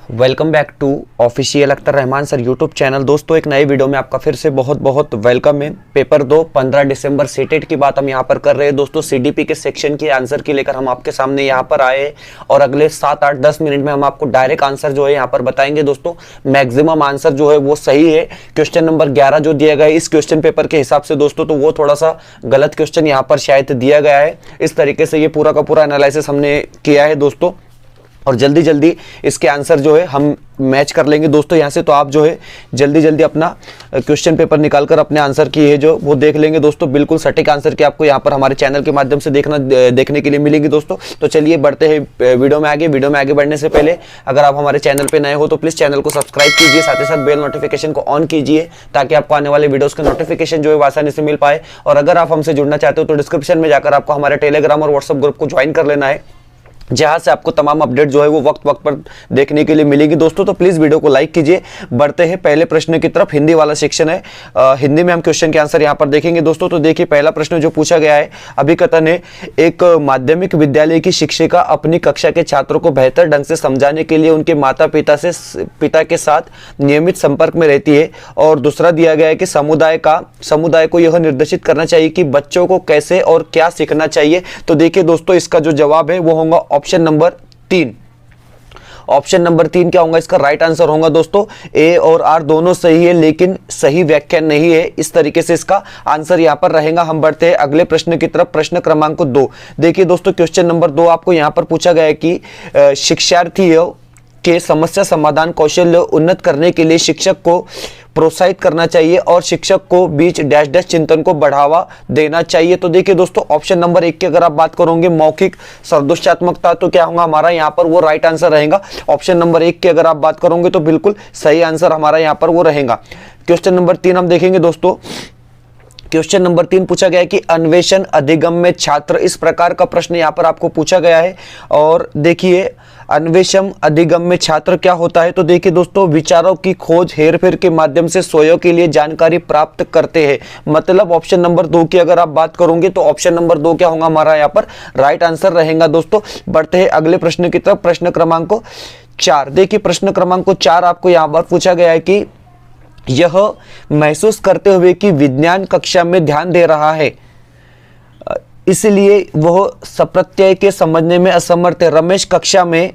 Welcome back to official Akhtar Rahman sir YouTube channel. दोस्तों एक नए वीडियो में आपका फिर से बहुत बहुत वेलकम है। पेपर 2 15 दिसंबर सीटेट की बात हम यहाँ पर कर रहे हैं। दोस्तों सीडीपी के सेक्शन की आंसर की लेकर हम आपके सामने यहाँ पर आए और अगले 7, 8, 10 मिनट में हम आपको डायरेक्ट आंसर जो है यहाँ पर बताएंगे। दोस्तों मैक्सिमम आंसर जो है वो सही है। क्वेश्चन नंबर 11 जो दिया गया है इस क्वेश्चन पेपर के हिसाब से दोस्तों, तो वो थोड़ा सा गलत क्वेश्चन यहाँ पर शायद दिया गया है। इस तरीके से ये पूरा का पूरा एनालिसिस हमने किया है दोस्तों, और जल्दी जल्दी इसके आंसर जो है हम मैच कर लेंगे दोस्तों यहाँ से। तो आप जो है जल्दी जल्दी अपना क्वेश्चन पेपर निकालकर अपने आंसर की है जो वो देख लेंगे दोस्तों। बिल्कुल सटीक आंसर की आपको यहाँ पर हमारे चैनल के माध्यम से देखने के लिए मिलेंगी दोस्तों। तो चलिए बढ़ते हैं वीडियो में आगे। वीडियो में आगे बढ़ने से पहले अगर आप हमारे चैनल पर नए हो तो प्लीज़ चैनल को सब्सक्राइब कीजिए, साथ ही साथ बेल नोटिफिकेशन को ऑन कीजिए ताकि आपको आने वाले वीडियोज़ के नोटिफिकेशन जो है आसानी से मिल पाए। और अगर आप हमसे जुड़ना चाहते हो तो डिस्क्रिप्शन में जाकर आपको हमारे टेलीग्राम और व्हाट्सएप ग्रुप को ज्वाइन कर लेना है, जहां से आपको तमाम अपडेट जो है वो वक्त वक्त पर देखने के लिए मिलेगी दोस्तों। तो प्लीज वीडियो को लाइक कीजिए। बढ़ते हैं पहले प्रश्न की तरफ। हिंदी वाला सेक्शन है, हिंदी में हम क्वेश्चन के आंसर यहां पर देखेंगे दोस्तों। तो देखिए पहला प्रश्न जो पूछा गया है, अभिकथन है, एक माध्यमिक विद्यालय की शिक्षिका अपनी कक्षा के छात्रों को बेहतर ढंग से समझाने के लिए उनके माता पिता के साथ नियमित संपर्क में रहती है। और दूसरा दिया गया है कि समुदाय को यह निर्देशित करना चाहिए कि बच्चों को कैसे और क्या सीखना चाहिए। तो देखिए दोस्तों इसका जो जवाब है वो होगा ऑप्शन नंबर 3। ऑप्शन नंबर 3 क्या होगा? इसका राइट आंसर होगा दोस्तों ए और आर दोनों सही है, लेकिन सही व्याख्या नहीं है। इस तरीके से इसका आंसर यहां पर रहेगा। हम बढ़ते हैं अगले प्रश्न की तरफ, प्रश्न क्रमांक 2। देखिए दोस्तों क्वेश्चन नंबर 2 आपको यहां पर पूछा गया है कि शिक्षार्थियों के समस्या समाधान कौशल उन्नत करने के लिए शिक्षक को प्रोत्साहित करना चाहिए और शिक्षक को बीच डैश डैश चिंतन को बढ़ावा देना चाहिए। तो देखिए दोस्तों ऑप्शन नंबर 1 की अगर आप बात करोगे मौखिक सदृशात्मकता, तो क्या होगा हमारा यहाँ पर वो राइट आंसर रहेगा। ऑप्शन नंबर 1 की अगर आप बात करोगे तो बिल्कुल सही आंसर हमारा यहाँ पर वो रहेगा। क्वेश्चन नंबर 3 हम देखेंगे दोस्तों। क्वेश्चन नंबर 3 पूछा गया है कि अन्वेषण अधिगम में छात्र, इस प्रकार का प्रश्न यहाँ पर आपको पूछा गया है। और देखिए अन्वेषण अधिगम में छात्र क्या होता है? तो देखिए दोस्तों विचारों की खोज हेरफेर के माध्यम से स्वयं के लिए जानकारी प्राप्त करते हैं। मतलब ऑप्शन नंबर 2 की अगर आप बात करोगे तो ऑप्शन नंबर 2 क्या होगा हमारा यहाँ पर राइट आंसर रहेगा दोस्तों। बढ़ते हैं अगले प्रश्न की तरफ, प्रश्न क्रमांक 4। देखिए प्रश्न क्रमांक 4 आपको यहाँ पर पूछा गया है कि यह महसूस करते हुए कि विज्ञान कक्षा में ध्यान दे रहा है इसलिए वह सप्रत्यय के समझने में असमर्थ है। रमेश कक्षा में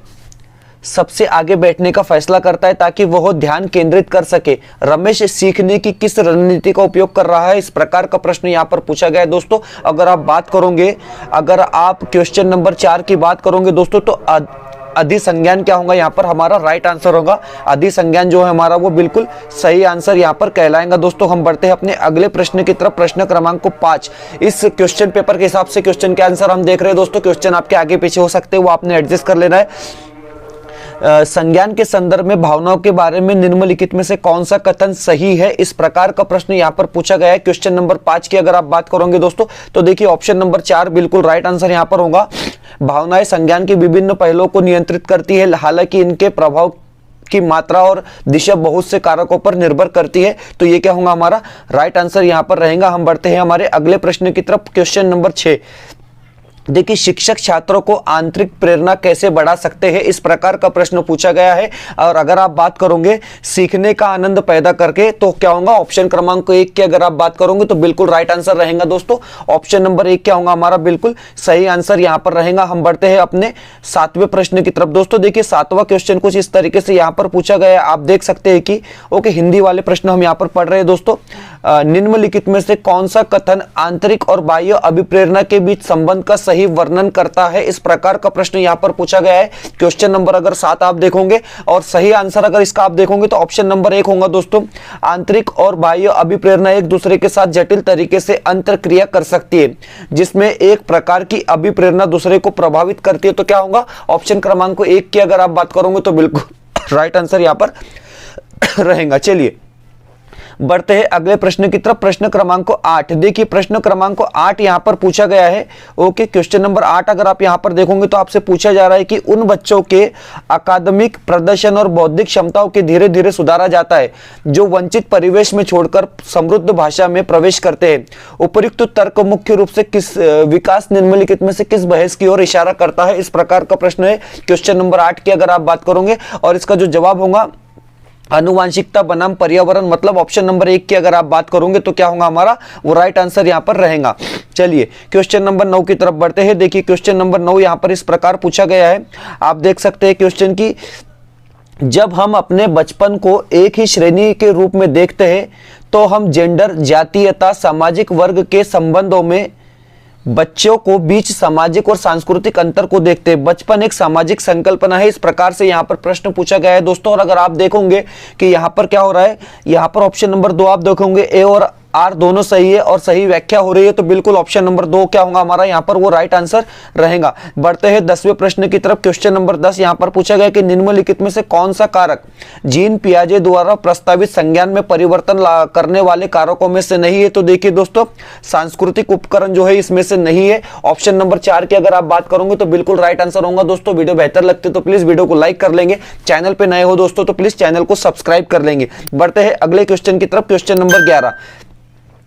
सबसे आगे बैठने का फैसला करता है ताकि वह ध्यान केंद्रित कर सके। रमेश सीखने की किस रणनीति का उपयोग कर रहा है? इस प्रकार का प्रश्न यहाँ पर पूछा गया है दोस्तों। अगर आप बात करोगे, अगर आप क्वेश्चन नंबर 4 की बात करोगे दोस्तों, तो अधिसंज्ञान क्या होगा यहाँ पर हमारा राइट आंसर होगा। अधिसंज्ञान जो है हमारा वो बिल्कुल सही आंसर यहाँ पर कहलाएगा दोस्तों। हम बढ़ते हैं अपने अगले प्रश्न की तरफ, प्रश्न क्रमांक 5। इस क्वेश्चन पेपर के हिसाब से क्वेश्चन के आंसर हम देख रहे हैं दोस्तों। क्वेश्चन आपके आगे पीछे हो सकते हैं, वो आपने एडजस्ट कर लेना है। संज्ञान के संदर्भ में भावनाओं के बारे में निम्नलिखित में से कौन सा कथन सही है? इस प्रकार का प्रश्न यहाँ पर पूछा गया है। क्वेश्चन नंबर 5 की अगर आप बात करोगे दोस्तों, तो देखिए ऑप्शन नंबर 4 बिल्कुल राइट आंसर यहाँ पर होगा। भावनाएं संज्ञान के विभिन्न पहलुओं को नियंत्रित करती है, हालांकि इनके प्रभाव की मात्रा और दिशा बहुत से कारकों पर निर्भर करती है। तो ये क्या होगा हमारा राइट आंसर यहाँ पर रहेगा। हम बढ़ते हैं हमारे अगले प्रश्न की तरफ, क्वेश्चन नंबर 6। देखिए शिक्षक छात्रों को आंतरिक प्रेरणा कैसे बढ़ा सकते हैं? इस प्रकार का प्रश्न पूछा गया है। और अगर आप बात करोगे सीखने का आनंद पैदा करके, तो क्या होगा ऑप्शन क्रमांक 1 की अगर आप बात करोगे तो बिल्कुल राइट आंसर रहेगा दोस्तों। ऑप्शन नंबर 1 क्या होगा हमारा बिल्कुल सही आंसर यहाँ पर रहेगा। हम बढ़ते हैं अपने 7वें प्रश्न की तरफ दोस्तों। देखिए 7वां क्वेश्चन कुछ इस तरीके से यहाँ पर पूछा गया है, आप देख सकते हैं कि ओके हिंदी वाले प्रश्न हम यहाँ पर पढ़ रहे हैं दोस्तों। निम्नलिखित में से कौन सा कथन आंतरिक और बाह्य अभिप्रेरणा के बीच संबंध का सही वर्णन करता है? इस प्रकार का प्रश्न यहाँ पर पूछा गया है। क्वेश्चन नंबर अगर 7 आप देखोगे और सही आंसर अगर इसका आप देखोगे तो ऑप्शन नंबर 1 होगा दोस्तों। आंतरिक और बाह्य अभिप्रेरणा एक दूसरे के साथ जटिल तरीके से अंतरक्रिया कर सकती है, जिसमें एक प्रकार की अभिप्रेरणा दूसरे को प्रभावित करती है। तो क्या होगा ऑप्शन क्रमांक 1 की अगर आप बात करोगे तो बिल्कुल राइट आंसर यहाँ पर रहेगा। चलिए बढ़ते हैं अगले प्रश्न की तरफ, प्रश्न क्रमांक 8। देखिए प्रश्न क्रमांक 8 यहां पर पूछा गया है। ओके, क्वेश्चन नंबर 8 अगर आप यहां पर देखोगे तो आपसे पूछा जा रहा है कि उन बच्चों के अकादमिक प्रदर्शन और बौद्धिक क्षमताओं के धीरे धीरे सुधारा जाता है जो वंचित परिवेश में छोड़कर समृद्ध भाषा में प्रवेश करते हैं। उपयुक्त तर्क मुख्य रूप से किस विकास निम्नलिखित में से किस बहस की ओर इशारा करता है? इस प्रकार का प्रश्न है क्वेश्चन नंबर 8 की अगर आप बात करोगे, और इसका जो जवाब होगा आनुवांशिकता बनाम पर्यावरण, मतलब ऑप्शन नंबर 1 की अगर आप बात करोगे तो क्या होगा हमारा, वो राइट आंसर यहां पर रहेगा। चलिए क्वेश्चन नंबर 9 की तरफ बढ़ते हैं। देखिए क्वेश्चन नंबर 9 यहां पर इस प्रकार पूछा गया है, आप देख सकते हैं क्वेश्चन की, जब हम अपने बचपन को एक ही श्रेणी के रूप में देखते हैं तो हम जेंडर, जातीयता, सामाजिक वर्ग के संबंधों में बच्चों को बीच सामाजिक और सांस्कृतिक अंतर को देखते हैं। बचपन एक सामाजिक संकल्पना है, इस प्रकार से यहां पर प्रश्न पूछा गया है दोस्तों। और अगर आप देखोगे कि यहां पर क्या हो रहा है, यहां पर ऑप्शन नंबर 2 आप देखोगे ए और आर दोनों सही है और सही व्याख्या हो रही है, तो बिल्कुल ऑप्शन नंबर 2 क्या होगा हमारा यहां पर, वो राइट आंसर रहेगा। बढ़ते हैं 10वें प्रश्न की तरफ, क्वेश्चन नंबर 10 यहां पर पूछा गया कि निम्नलिखित में से कौन सा कारक जीन पियाजे द्वारा प्रस्तावित संज्ञान में परिवर्तन करने वाले कारकों में से नहीं है? तो देखिए दोस्तों, सांस्कृतिक उपकरण जो है इसमें से नहीं है। ऑप्शन नंबर 4 की अगर आप बात करोगे तो बिल्कुल राइट आंसर होगा। दोस्तों वीडियो बेहतर लगती है तो प्लीज वीडियो को लाइक कर लेंगे, चैनल पे नए हो दोस्तों तो प्लीज चैनल को सब्सक्राइब कर लेंगे। बढ़ते हैं अगले क्वेश्चन की तरफ, क्वेश्चन नंबर 11।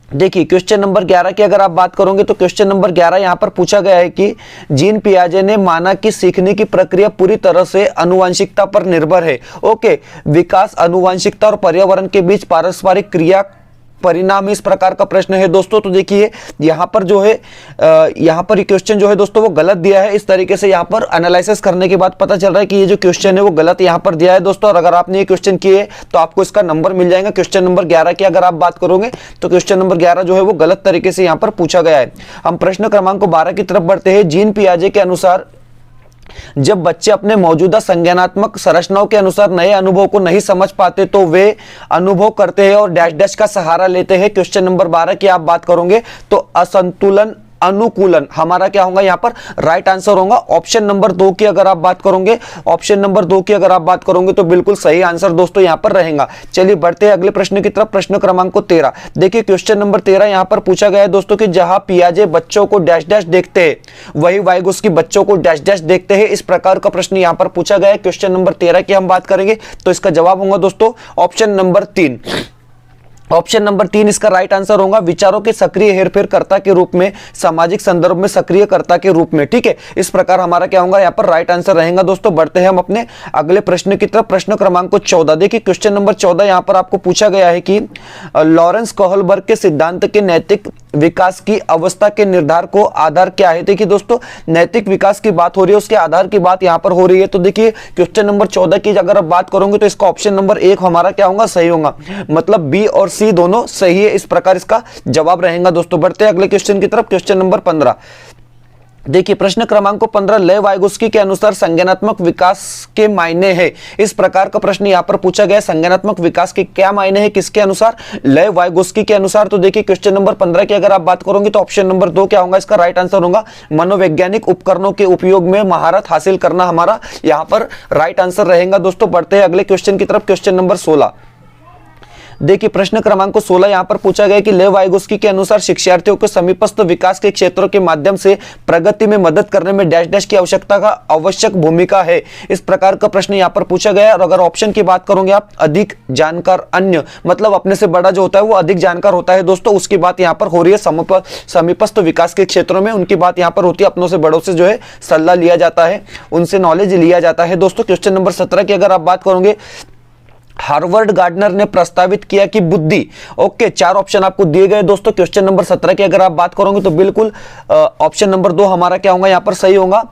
देखिए क्वेश्चन नंबर 11 की अगर आप बात करोगे तो क्वेश्चन नंबर 11 यहां पर पूछा गया है कि जीन पियाजे ने माना कि सीखने की प्रक्रिया पूरी तरह से आनुवंशिकता पर निर्भर है। ओके, विकास, आनुवंशिकता और पर्यावरण के बीच पारस्परिक क्रिया परिणाम, इस प्रकार का प्रश्न है दोस्तों। तो देखिए यहां पर जो है यहां पर ये क्वेश्चन जो है दोस्तों वो गलत दिया है। इस तरीके से यहां पर एनालिसिस करने के बाद पता चल रहा है कि ये जो क्वेश्चन है वो गलत यहां पर दिया है दोस्तों। और अगर आपने ये क्वेश्चन किए तो आपको इसका नंबर मिल जाएगा। क्वेश्चन नंबर 11 की अगर आप बात करोगे तो क्वेश्चन नंबर 11 जो है वो गलत तरीके से यहां पर पूछा गया है। हम प्रश्न क्रमांक 12 की तरफ बढ़ते हैं। जीन पियाजे के अनुसार जब बच्चे अपने मौजूदा संज्ञानात्मक संरचनाओं के अनुसार नए अनुभव को नहीं समझ पाते तो वे अनुभव करते हैं और डैश डैश का सहारा लेते हैं। क्वेश्चन नंबर 12 की आप बात करोगे तो असंतुलन, अनुकूलन हमारा क्या होगा यहाँ पर राइट आंसर होगा। ऑप्शन नंबर 2 की अगर आप बात करोगे, ऑप्शन नंबर 2 की अगर आप बात करोगे तो बिल्कुल सही आंसर दोस्तों यहाँ पर रहेगा। चलिए बढ़ते हैं अगले प्रश्न की तरफ, प्रश्न क्रमांक 13। देखिए क्वेश्चन नंबर 13 यहाँ पर पूछा गया है दोस्तों कि जहां पियाजे बच्चों को डैश डैश देखते हैं वही वाइगोस्की बच्चों को डैश डैश देखते हैं। इस प्रकार का प्रश्न यहाँ पर पूछा गया है। क्वेश्चन नंबर 13 की हम बात करेंगे तो इसका जवाब होगा दोस्तों ऑप्शन नंबर 3। ऑप्शन नंबर 3 इसका राइट आंसर होगा। विचारों के सक्रिय हेरफेरकर्ता के रूप में, सामाजिक संदर्भ में सक्रियकर्ता के रूप में। ठीक है, इस प्रकार हमारा क्या होगा यहाँ पर राइट आंसर रहेगा दोस्तों। बढ़ते हैं हम अपने अगले प्रश्न की तरफ, प्रश्न क्रमांक 14। देखिए क्वेश्चन नंबर 14 यहाँ पर आपको पूछा गया है कि लॉरेंस कोहलबर्ग के सिद्धांत के नैतिक विकास की अवस्था के निर्धार को आधार क्या है? देखिए दोस्तों नैतिक विकास की बात हो रही है, उसके आधार की बात यहाँ पर हो रही है। तो देखिए क्वेश्चन नंबर 14 की अगर आप बात करोगे तो इसका ऑप्शन नंबर 1 हमारा क्या होगा, सही होगा। मतलब बी और सी दोनों सही है, इस प्रकार इसका जवाब रहेगा दोस्तों। बढ़ते हैं अगले क्वेश्चन की तरफ, क्वेश्चन नंबर 15। देखिए प्रश्न क्रमांक 15 लेव वाइगोस्की के अनुसार संज्ञानात्मक विकास के मायने हैं। इस प्रकार का प्रश्न यहाँ पर पूछा गया, संज्ञानात्मक विकास के क्या मायने हैं किसके अनुसार, लेव वाइगोस्की के अनुसार। तो देखिए क्वेश्चन नंबर 15 की अगर आप बात करोगे तो ऑप्शन नंबर 2 क्या होगा, इसका राइट आंसर होगा मनोवैज्ञानिक उपकरणों के उपयोग में महारत हासिल करना हमारा यहाँ पर राइट आंसर रहेगा दोस्तों। बढ़ते हैं अगले क्वेश्चन की तरफ, क्वेश्चन नंबर 16। देखिए प्रश्न क्रमांक 16 यहां पर पूछा गया कि लेव वाइगोस्की के अनुसार शिक्षार्थियों को समीपस्थ विकास के क्षेत्रों के माध्यम से प्रगति में मदद करने में डैश डैश की आवश्यकता का आवश्यक भूमिका है। इस प्रकार का प्रश्न यहां पर पूछा गया है। और अगर ऑप्शन की बात करोगे आप, अधिक जानकार, अन्य, मतलब अपने से बड़ा जो होता है वो अधिक जानकार होता है दोस्तों, उसकी बात यहां पर हो रही है। समीपस्थ विकास के क्षेत्रों में उनकी बात यहां पर होती है, अपनों से बड़ों से जो है सलाह लिया जाता है, उनसे नॉलेज लिया जाता है दोस्तों। क्वेश्चन नंबर 17 की अगर आप बात करोगे, हार्वर्ड गार्डनर ने प्रस्तावित किया कि बुद्धि, ओके 4 ऑप्शन आपको दिए गए दोस्तों। क्वेश्चन नंबर 17 की अगर आप बात करोगे तो बिल्कुल ऑप्शन नंबर 2 हमारा क्या होगा यहाँ पर सही होगा।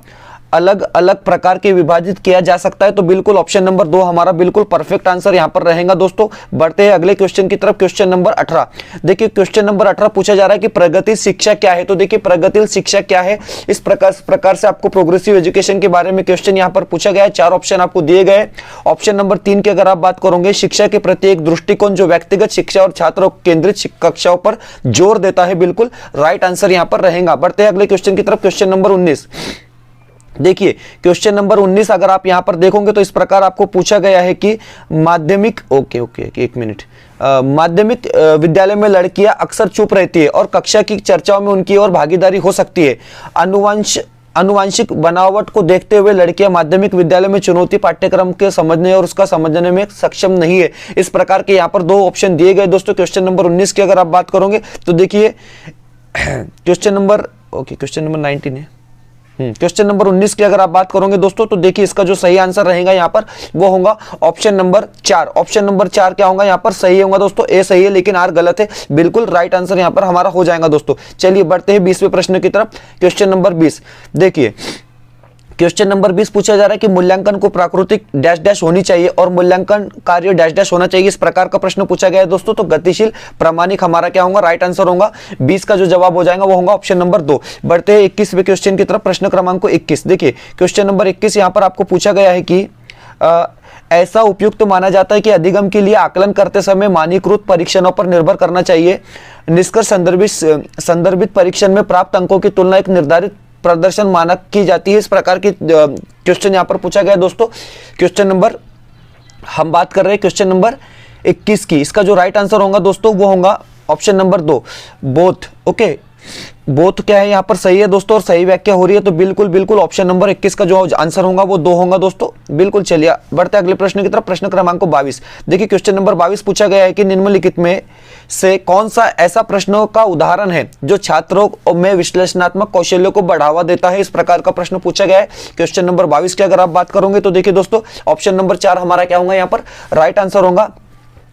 अलग अलग प्रकार के विभाजित किया जा सकता है, तो बिल्कुल ऑप्शन नंबर 2 हमारा बिल्कुल परफेक्ट आंसर यहां पर रहेगा दोस्तों। बढ़ते हैं अगले क्वेश्चन की तरफ, क्वेश्चन नंबर 18। देखिए क्वेश्चन नंबर 18 पूछा जा रहा है कि प्रगतिशील शिक्षा क्या है। तो देखिए प्रगतिशील शिक्षा क्या है, इस प्रकार से आपको प्रोग्रेसिव एजुकेशन के बारे में क्वेश्चन यहां पर पूछा गया है। 4 ऑप्शन आपको दिए गए। ऑप्शन नंबर 3 की अगर आप बात करोगे, शिक्षा के प्रति एक दृष्टिकोण जो व्यक्तिगत शिक्षा और छात्र केंद्रित कक्षाओं पर जोर देता है, बिल्कुल राइट आंसर यहां पर रहेगा। बढ़ते हैं अगले क्वेश्चन की तरफ, क्वेश्चन नंबर 19। देखिए क्वेश्चन नंबर 19 अगर आप यहां पर देखोगे तो इस प्रकार आपको पूछा गया है कि माध्यमिक, ओके एक मिनट, माध्यमिक विद्यालय में लड़कियां अक्सर चुप रहती है और कक्षा की चर्चाओं में उनकी और भागीदारी हो सकती है। आनुवांशिक बनावट को देखते हुए लड़कियां माध्यमिक विद्यालय में चुनौती पाठ्यक्रम के समझने और उसका समझने में सक्षम नहीं है। इस प्रकार के यहाँ पर दो ऑप्शन दिए गए दोस्तों। क्वेश्चन नंबर 19 की अगर आप बात करोगे तो देखिए क्वेश्चन नंबर 19 है। क्वेश्चन नंबर 19 की अगर आप बात करोगे दोस्तों तो देखिए इसका जो सही आंसर रहेगा यहाँ पर वो होगा ऑप्शन नंबर 4। ऑप्शन नंबर 4 क्या होगा यहाँ पर सही होगा दोस्तों। ए सही है लेकिन आर गलत है। बिल्कुल राइट आंसर यहाँ पर हमारा हो जाएगा दोस्तों। चलिए बढ़ते हैं 20वें प्रश्न की तरफ। क्वेश्चन नंबर 20 देखिए क्वेश्चन नंबर 20 पूछा जा रहा है कि मूल्यांकन को प्राकृतिक डैश डैश होनी चाहिए और मूल्यांकन कार्य डैश डैश होना चाहिए। इस प्रकार का प्रश्न पूछा गया है दोस्तों। तो गतिशील प्रामाणिक हमारा क्या होगा राइट आंसर होगा। 20 का जो जवाब हो जाएगा वो होगा ऑप्शन नंबर 2। बढ़ते हैं 21वें क्वेश्चन की तरफ। प्रश्न क्रमांक 21 देखिए क्वेश्चन नंबर 21 यहाँ पर आपको पूछा गया है कि ऐसा उपयुक्त माना जाता है कि अधिगम के लिए आकलन करते समय मानकीकृत परीक्षणों पर निर्भर करना चाहिए। निष्कर्ष संदर्भित परीक्षण में प्राप्त अंकों की तुलना एक निर्धारित प्रदर्शन मानक की जाती है। इस प्रकार की क्वेश्चन यहां पर पूछा गया दोस्तों। क्वेश्चन नंबर हम बात कर रहे हैं क्वेश्चन नंबर 21 की। इसका जो राइट आंसर होगा दोस्तों वो होगा option number 2 both. Okay both क्या है यहाँ पर सही है दोस्तों और सही व्याख्या हो रही है। तो बिल्कुल ऑप्शन नंबर 21 का जो आंसर होगा वो 2 होगा दोस्तों। बिल्कुल चलिए बढ़ते अगले प्रश्न की तरफ। प्रश्न क्रमांक 22 देखिए क्वेश्चन नंबर 22 पूछा गया है कि निम्नलिखित में से कौन सा ऐसा प्रश्नों का उदाहरण है जो छात्रों में विश्लेषणात्मक कौशल्यों को बढ़ावा देता है। इस प्रकार का प्रश्न पूछा गया है। क्वेश्चन नंबर 22 की अगर आप बात करोगे तो देखिए दोस्तों ऑप्शन नंबर 4 हमारा क्या होगा यहाँ पर राइट आंसर होगा।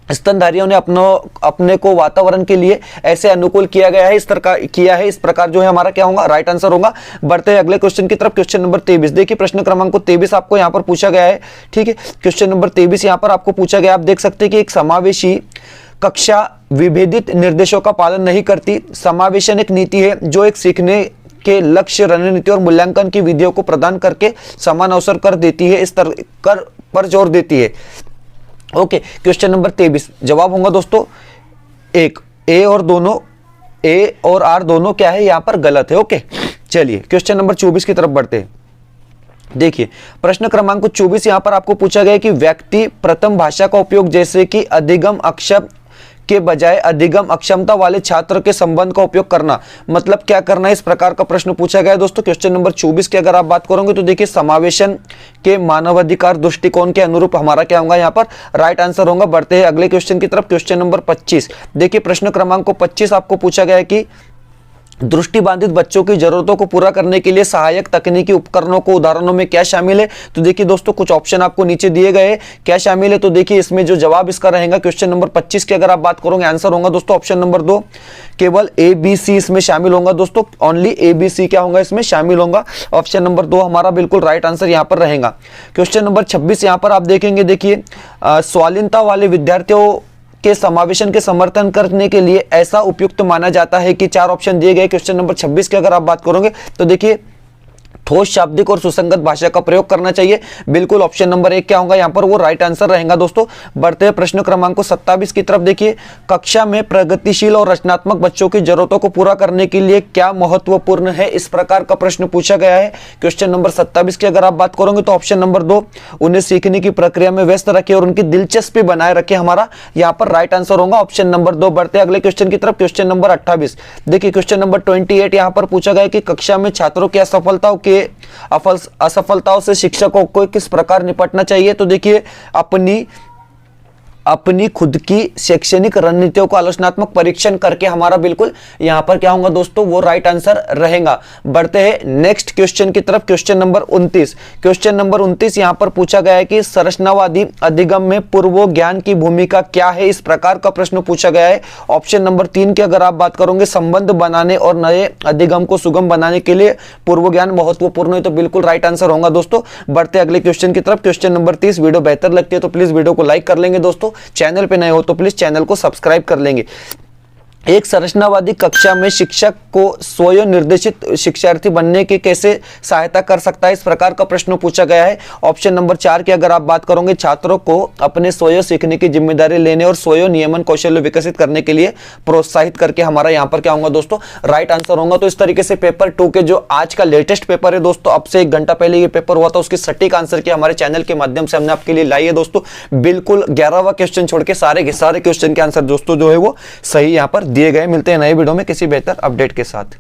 स्तनधारियों ने अपने को वातावरण के लिए ऐसे अनुकूल किया गया है इस प्रकार जो है हमारा क्या होगा राइट आंसर होगा। बढ़ते हैं अगले क्वेश्चन की तरफ। क्वेश्चन नंबर 23 देखिए प्रश्न क्रमांक 23 आपको यहाँ पर पूछा गया है। ठीक है क्वेश्चन नंबर 23 यहाँ पर आपको पूछा गया। आप देख सकते हैं कि एक समावेशी कक्षा विभेदित निर्देशों का पालन नहीं करती। समावेशन एक नीति है जो एक सीखने के लक्ष्य रणनीति और मूल्यांकन की विधियों को प्रदान करके समान अवसर कर देती है इस कर पर जोर देती है। ओके क्वेश्चन नंबर 23 जवाब होगा दोस्तों 1। ए और आर दोनों क्या है यहाँ पर गलत है। ओके चलिए क्वेश्चन नंबर 24 की तरफ बढ़ते हैं। देखिए प्रश्न क्रमांक 24 यहाँ पर आपको पूछा गया है कि व्यक्ति प्रथम भाषा का उपयोग जैसे कि अधिगम अक्षम के बजाय अधिगम अक्षमता वाले छात्र के संबंध का उपयोग करना मतलब क्या करना है। इस प्रकार का प्रश्न पूछा गया है दोस्तों। क्वेश्चन नंबर 24 की अगर आप बात करोगे तो देखिए समावेशन के मानवाधिकार दृष्टिकोण के अनुरूप हमारा क्या होगा यहाँ पर राइट आंसर होगा। बढ़ते हैं अगले क्वेश्चन की तरफ। क्वेश्चन नंबर 25 देखिए प्रश्न क्रमांक 25 आपको पूछा गया है कि दृष्टिबाधित बच्चों की जरूरतों को पूरा करने के लिए सहायक तकनीकी उपकरणों को उदाहरणों में क्या शामिल है। तो देखिए दोस्तों कुछ ऑप्शन आपको नीचे दिए गए हैं क्या शामिल है। तो देखिए इसमें जो जवाब इसका रहेगा क्वेश्चन नंबर 25 की अगर आप बात करोगे आंसर होगा दोस्तों ऑप्शन नंबर 2 केवल ABC इसमें शामिल होगा दोस्तों। ओनली ABC क्या होगा इसमें शामिल होगा। ऑप्शन नंबर 2 हमारा बिल्कुल राइट आंसर यहाँ पर रहेगा। क्वेश्चन नंबर 26 यहाँ पर आप देखेंगे। देखिए स्वाधीनता वाले विद्यार्थियों के समावेशन के समर्थन करने के लिए ऐसा उपयुक्त माना जाता है कि 4 ऑप्शन दिए गए। क्वेश्चन नंबर 26 की अगर आप बात करोगे तो देखिए ठोस शाब्दिक और सुसंगत भाषा का प्रयोग करना चाहिए। बिल्कुल ऑप्शन नंबर 1 क्या होगा यहाँ पर वो राइट आंसर रहेगा दोस्तों। बढ़ते हैं प्रश्न क्रमांक 27 की तरफ। देखिए कक्षा में प्रगतिशील और रचनात्मक बच्चों की जरूरतों को पूरा करने के लिए क्या महत्वपूर्ण है। इस प्रकार का प्रश्न पूछा गया है। क्वेश्चन नंबर 27 की अगर आप बात करोगे तो ऑप्शन नंबर 2 उन्हें सीखने की प्रक्रिया में व्यस्त रखे और उनकी दिलचस्पी बनाए रखे हमारा यहाँ पर राइट आंसर होगा ऑप्शन नंबर 2। बढ़ते अगले क्वेश्चन की तरफ। क्वेश्चन नंबर 28 देखिए क्वेश्चन नंबर 28 यहाँ पर पूछा गया कि कक्षा में छात्रों की असफलताओं से शिक्षकों को किस प्रकार निपटना चाहिए। तो देखिए अपनी खुद की शैक्षणिक रणनीतियों को आलोचनात्मक परीक्षण करके हमारा बिल्कुल यहां पर क्या होगा दोस्तों वो राइट आंसर रहेगा। बढ़ते हैं नेक्स्ट क्वेश्चन की तरफ। क्वेश्चन नंबर 29 क्वेश्चन नंबर 29 यहां पर पूछा गया है कि संरचनावादी अधिगम में पूर्व ज्ञान की भूमिका क्या है। इस प्रकार का प्रश्न पूछा गया है। ऑप्शन नंबर 3 की अगर आप बात करोगे संबंध बनाने और नए अधिगम को सुगम बनाने के लिए पूर्व ज्ञान महत्वपूर्ण है। तो बिल्कुल राइट आंसर होगा दोस्तों। बढ़ते अगले क्वेश्चन की तरफ। क्वेश्चन नंबर 30 वीडियो बेहतर लगती है तो प्लीज वीडियो को लाइक कर लेंगे दोस्तों। चैनल पे नए हो तो प्लीज चैनल को सब्सक्राइब कर लेंगे। एक संरचनावादी कक्षा में शिक्षक को स्वयं निर्देशित शिक्षार्थी बनने की कैसे सहायता कर सकता है, इस प्रकार का प्रश्न पूछा गया है। ऑप्शन नंबर 4 की अगर आप बात करोगे, छात्रों को अपने स्वयं सीखने की जिम्मेदारी लेने और स्वयं नियमन कौशल्य विकसित करने के लिए प्रोत्साहित करके हमारा यहाँ पर क्या होगा दोस्तों, राइट आंसर होगा। तो इस तरीके से पेपर 2 के जो आज का लेटेस्ट पेपर है दोस्तों, अब से 1 घंटा पहले ये पेपर हुआ था, उसकी सटीक आंसर की हमारे चैनल के माध्यम से हमने आपके लिए लाई है दोस्तों। बिल्कुल 11वां क्वेश्चन छोड़ के सारे के सारे क्वेश्चन के आंसर दोस्तों जो है वो सही यहाँ पर दिए गए। मिलते हैं नए वीडियो में किसी बेहतर अपडेट के साथ।